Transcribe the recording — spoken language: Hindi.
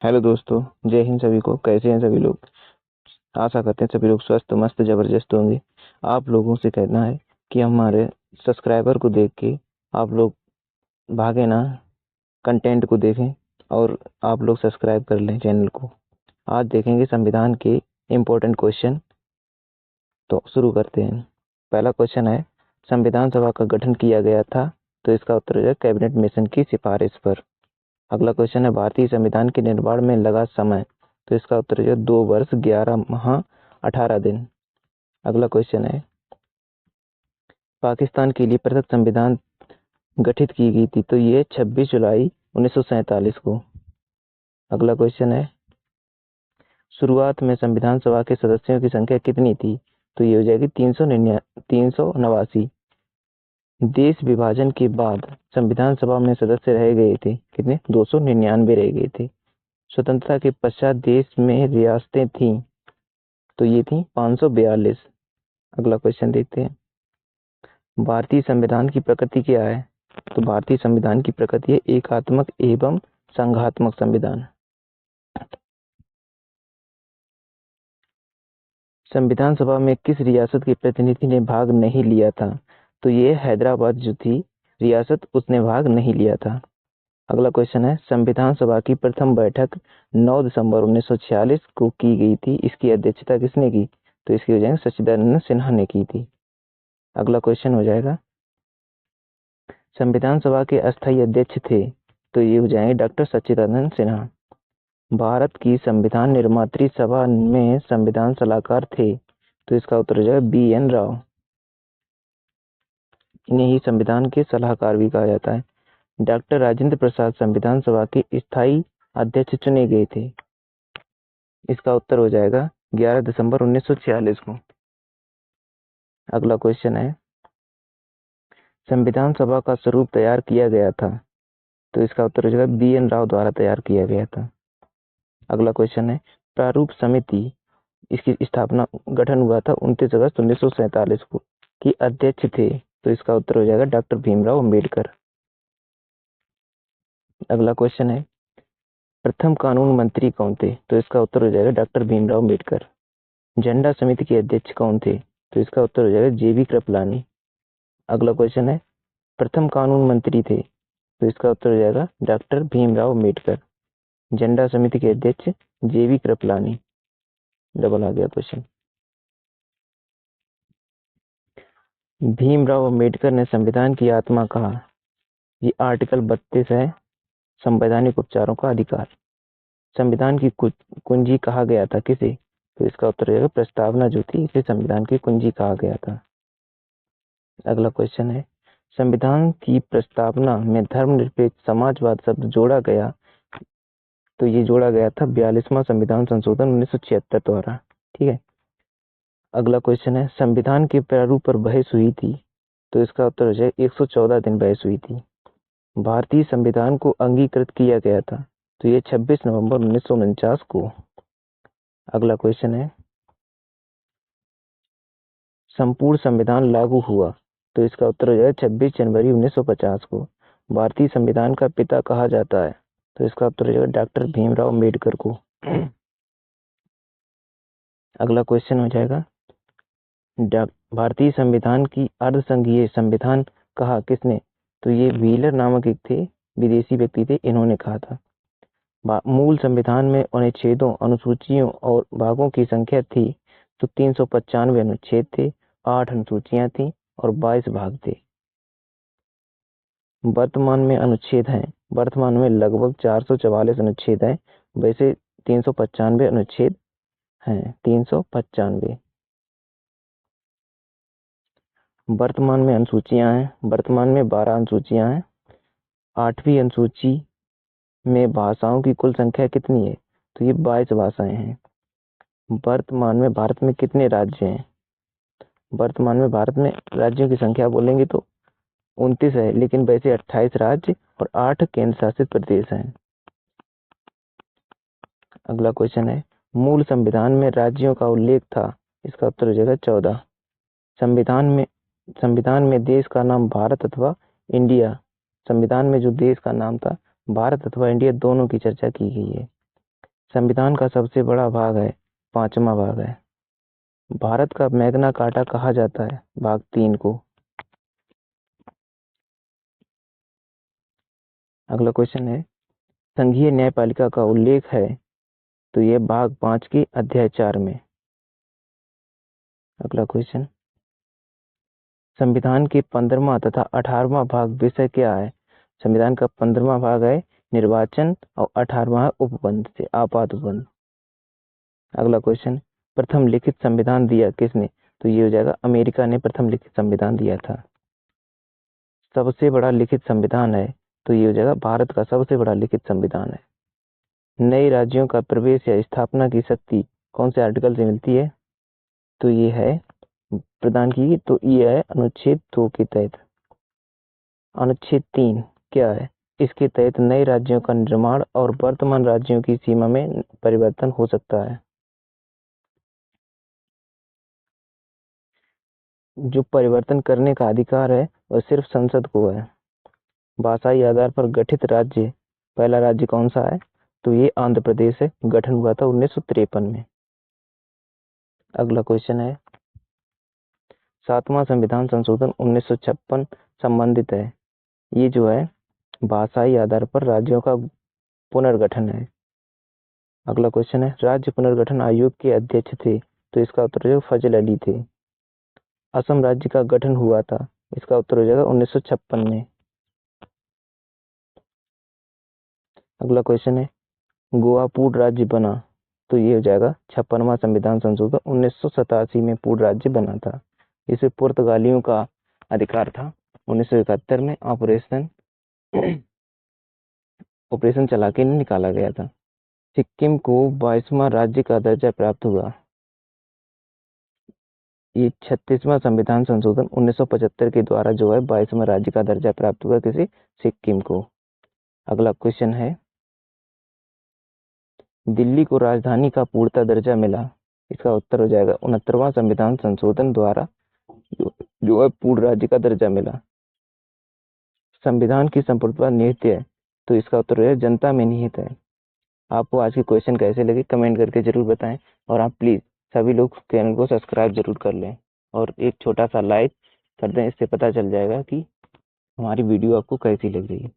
हेलो दोस्तों। जय हिंद सभी को। कैसे हैं सभी लोग? आशा करते हैं सभी लोग स्वस्थ मस्त जबरदस्त होंगे। आप लोगों से कहना है कि हमारे सब्सक्राइबर को देख के आप लोग भागे ना, कंटेंट को देखें और आप लोग सब्सक्राइब कर लें चैनल को। आज देखेंगे संविधान के इम्पोर्टेंट क्वेश्चन। तो शुरू करते हैं। पहला क्वेश्चन है, संविधान सभा का गठन किया गया था, तो इसका उत्तर है कैबिनेट मिशन की सिफारिश पर। अगला क्वेश्चन है, भारतीय संविधान के निर्माण में लगा समय, तो इसका उत्तर है 2 वर्ष 11 माह 18 दिन। अगला क्वेश्चन है, पाकिस्तान के लिए पृथक संविधान गठित की गई थी, तो ये 26 जुलाई 1947 को। अगला क्वेश्चन है, शुरुआत में संविधान सभा के सदस्यों की संख्या कितनी थी, तो ये हो जाएगी 389। देश विभाजन के बाद संविधान सभा में सदस्य रह गए थे कितने? 299 रह गए थे। स्वतंत्रता के पश्चात देश में रियासतें थीं, तो ये थी 542। अगला क्वेश्चन देखते हैं, भारतीय संविधान की प्रकृति क्या है? तो भारतीय संविधान की प्रकृति है एकात्मक एवं संघात्मक संविधान। संविधान सभा में किस रियासत के प्रतिनिधि ने भाग नहीं लिया था? तो ये हैदराबाद जो थी रियासत, उसने भाग नहीं लिया था। अगला क्वेश्चन है, संविधान सभा की प्रथम बैठक 9 दिसंबर 1946 को की गई थी, इसकी अध्यक्षता किसने की? तो इसकी हो जाएंगे सच्चिदानंद सिन्हा ने की थी। अगला क्वेश्चन हो जाएगा, संविधान सभा के अस्थायी अध्यक्ष थे, तो ये हो जाएंगे डॉक्टर सच्चिदानंद सिन्हा। भारत की संविधान निर्मात्री सभा में संविधान सलाहकार थे, तो इसका उत्तर हो जाएगा BN राव। इन्हें ही संविधान के सलाहकार भी कहा जाता है। डॉक्टर राजेंद्र प्रसाद संविधान सभा के स्थायी अध्यक्ष चुने गए थे, इसका उत्तर हो जाएगा 11 दिसंबर 1946 को। अगला क्वेश्चन है, संविधान सभा का स्वरूप तैयार किया गया था, तो इसका उत्तर हो जाएगा BN राव द्वारा तैयार किया गया था। अगला क्वेश्चन है, प्रारूप समिति, इसकी स्थापना गठन हुआ था 29 अगस्त 1947 को, की अध्यक्ष थे, तो इसका उत्तर हो जाएगा डॉक्टर भीमराव अंबेडकर। अगला क्वेश्चन है, प्रथम कानून मंत्री कौन थे? तो इसका उत्तर हो जाएगा डॉक्टर भीमराव अंबेडकर। झंडा समिति के अध्यक्ष कौन थे? तो इसका उत्तर हो जाएगा JV कृपलानी। अगला क्वेश्चन है, प्रथम कानून मंत्री थे, तो इसका उत्तर हो जाएगा डॉक्टर भीमराव अंबेडकर। झंडा समिति के अध्यक्ष JV कृपलानी। डबल आ गया क्वेश्चन। भीमराव अंबेडकर ने संविधान की आत्मा कहा, ये आर्टिकल 32 है, संवैधानिक उपचारों का अधिकार। संविधान की कुंजी कहा गया था किसे? तो इसका उत्तर हो जाएगा प्रस्तावना जो थी, इसे संविधान की कुंजी कहा गया था। अगला क्वेश्चन है, संविधान की प्रस्तावना में धर्मनिरपेक्ष समाजवाद शब्द जोड़ा गया, तो ये जोड़ा गया था 42वां संविधान संशोधन 1976 द्वारा। ठीक है। अगला क्वेश्चन है, संविधान के प्रारूप पर बहस हुई थी, तो इसका उत्तर हो जाए 114 दिन बहस हुई थी। भारतीय संविधान को अंगीकृत किया गया था, तो ये 26 नवंबर 1949 को। अगला क्वेश्चन है, संपूर्ण संविधान लागू हुआ, तो इसका उत्तर हो जाएगा 26 जनवरी 1950 को। भारतीय संविधान का पिता कहा जाता है, तो इसका उत्तर हो जाएगा डॉक्टर भीमराव अंबेडकर को। अगला क्वेश्चन हो जाएगा, भारतीय संविधान की अर्धसंघीय संविधान कहा किसने? तो ये व्हीलर नामक एक थे, विदेशी व्यक्ति थे, इन्होंने कहा था। मूल संविधान में अनुच्छेदों, अनुसूचियों और भागों की संख्या थी, तो 395 अनुच्छेद थे, 8 अनुसूचियां थी और 22 भाग थे। वर्तमान में अनुच्छेद हैं, वर्तमान में लगभग 444 अनुच्छेद हैं, वैसे 395 अनुच्छेद हैं, 395। वर्तमान में अनुसूचियां हैं, वर्तमान में 12 अनुसूचियां हैं। 8वीं अनुसूची में भाषाओं की कुल संख्या कितनी है? तो ये 22 भाषाएं हैं। वर्तमान में भारत में कितने राज्य हैं? वर्तमान में भारत में राज्यों की संख्या बोलेंगे तो 29 है, लेकिन वैसे 28 राज्य और 8 केंद्र शासित प्रदेश हैं। अगला क्वेश्चन है, मूल संविधान में राज्यों का उल्लेख था, इसका उत्तर हो जाएगा 14। संविधान में देश का नाम भारत अथवा इंडिया, संविधान में जो देश का नाम था भारत अथवा इंडिया, दोनों की चर्चा की गई है। संविधान का सबसे बड़ा भाग है 5वां भाग है। भारत का मैग्ना कार्टा कहा जाता है भाग 3 को। अगला क्वेश्चन है, संघीय न्यायपालिका का उल्लेख है तो ये भाग 5 की अध्याय 4 में। अगला क्वेश्चन, संविधान के 15वां तथा 18वां भाग विषय क्या है? संविधान का 15वां भाग है निर्वाचन और 18वां है उपबंध से आपात उपबंध। अगला क्वेश्चन, प्रथम लिखित संविधान दिया किसने? तो ये हो जाएगा अमेरिका ने प्रथम लिखित संविधान दिया था। सबसे बड़ा लिखित संविधान है तो ये हो जाएगा भारत का सबसे बड़ा लिखित संविधान है। नए राज्यों का प्रवेश या स्थापना की शक्ति कौन से आर्टिकल से मिलती है? तो ये है प्रदान की, तो ये है अनुच्छेद 2 के तहत। अनुच्छेद 3 क्या है? इसके तहत नए राज्यों का निर्माण और वर्तमान राज्यों की सीमा में परिवर्तन हो सकता है। जो परिवर्तन करने का अधिकार है वह सिर्फ संसद को है। भाषाई आधार पर गठित राज्य, पहला राज्य कौन सा है? तो ये आंध्र प्रदेश है, गठन हुआ था 1953 में। अगला क्वेश्चन है, 7वां संविधान संशोधन 1956 संबंधित है। ये जो है भाषाई आधार पर राज्यों का पुनर्गठन है। अगला क्वेश्चन है, राज्य पुनर्गठन आयोग के अध्यक्ष थे? तो इसका उत्तर हो जाएगा फजल अली थे। असम राज्य का गठन हुआ था? इसका उत्तर हो जाएगा 1956 में। अगला क्वेश्चन है, गोवा पूर्ण राज्य बना? तो ये हो जाएगा 56वां संविधान संशोधन 1987 में पूर्ण राज्य बना था। इसे पुर्तगालियों का अधिकार था। 1971 में ऑपरेशन चला के निकाला गया था। सिक्किम को 22वां राज्य का दर्जा प्राप्त हुआ। ये 36वां संविधान संशोधन 1975 के द्वारा जो है 22वां राज्य का दर्जा प्राप्त हुआ किसी सिक्किम को। अगला क्वेश्चन है, दिल्ली को राजधानी का पूर्णतः दर्जा मिला? इसका उत्तर हो जाएगा 69वां संविधान संशोधन द्वारा जो है पूर्ण राज्य का दर्जा मिला। संविधान की संपूर्णता निहित है? तो इसका उत्तर है जनता में निहित है। आपको आज के क्वेश्चन कैसे लगे कमेंट करके जरूर बताएं, और आप प्लीज सभी लोग चैनल को सब्सक्राइब जरूर कर लें और एक छोटा सा लाइक कर दें। इससे पता चल जाएगा कि हमारी वीडियो आपको कैसी लग रही है।